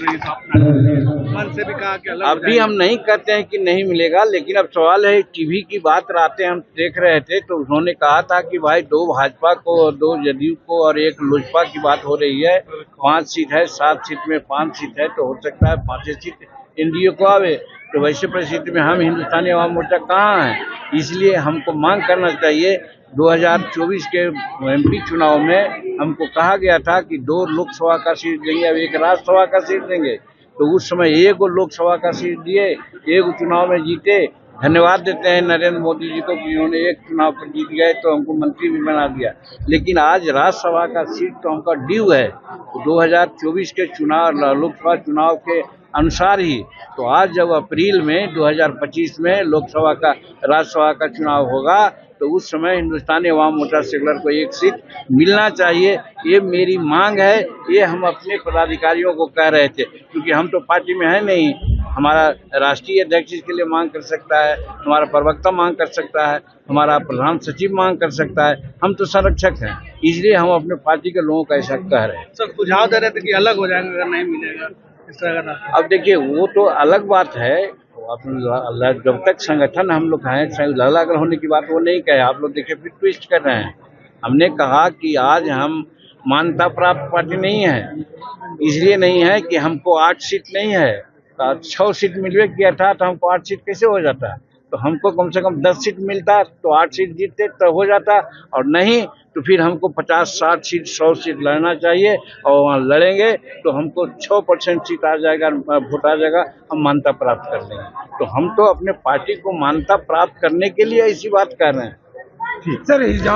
रही है, तो अपना मन से भी कहा कि अलग अभी हम नहीं कहते हैं कि नहीं मिलेगा, लेकिन अब सवाल है टीवी की बात रातें हम देख रहे थे तो उन्होंने कहा था कि भाई 2 भाजपा को और 2 जदयू को और 1 लोजपा की बात हो रही है। 5 सीट है, 7 सीट में 5 सीट है, तो हो सकता है 5 सीट एनडीए को आवे। तो वैसे परिस्थिति में हम हिंदुस्तानी अवाम मोर्चा कहाँ है, इसलिए हमको मांग करना चाहिए। 2024 के एमपी चुनाव में हमको कहा गया था कि 2 लोकसभा का सीट देंगे, अब 1 राज्यसभा का सीट देंगे। तो उस समय 1 लोकसभा का सीट दिए, 1 चुनाव में जीते। धन्यवाद देते हैं नरेंद्र मोदी जी को कि उन्होंने 1 चुनाव पर जीत गए तो हमको मंत्री भी बना दिया। लेकिन आज राज्यसभा का सीट तो हमका ड्यू है 2024 के चुनाव, लोकसभा चुनाव के अनुसार ही। तो आज जब अप्रैल में 2025 में लोकसभा का राज्यसभा का चुनाव होगा तो उस समय हिंदुस्तानी अवाम मोर्चा सेकुलर को 1 सीट मिलना चाहिए। ये मेरी मांग है, ये हम अपने पदाधिकारियों को कह रहे थे, क्योंकि हम तो पार्टी में है नहीं। हमारा राष्ट्रीय अध्यक्ष इसके लिए मांग कर सकता है, हमारा प्रवक्ता मांग कर सकता है, हमारा प्रधान सचिव मांग कर सकता है, हम तो संरक्षक हैं, इसलिए हम अपने पार्टी के लोगों का ऐसा कह रहे हैं। सब सुझाव दे रहे थे कि अलग हो जाएंगे अगर नहीं मिलेगा इस तरह का। अब देखिए वो तो अलग बात है, जब तक संगठन हम लोग हैं, अलग अलग होने की बात वो नहीं कहे। आप लोग देखिए फिर ट्विस्ट कर रहे हैं। हमने कहा कि आज हम मान्यता प्राप्त पार्टी नहीं है, इसलिए नहीं है कि हमको 8 सीट नहीं है, तो 6 सीट मिलवे किया था तो हमको 8 सीट कैसे हो जाता। तो हमको कम से कम 10 सीट मिलता तो 8 सीट जीतते तो हो जाता, और नहीं तो फिर हमको 50, 60 सीट, 100 सीट लड़ना चाहिए। और वहाँ लड़ेंगे तो हमको 6% सीट आ जाएगा, वोट आ जाएगा, हम मान्यता प्राप्त कर लेंगे। तो हम तो अपने पार्टी को मान्यता प्राप्त करने के लिए ऐसी बात कर रहे हैं। ठीक सर।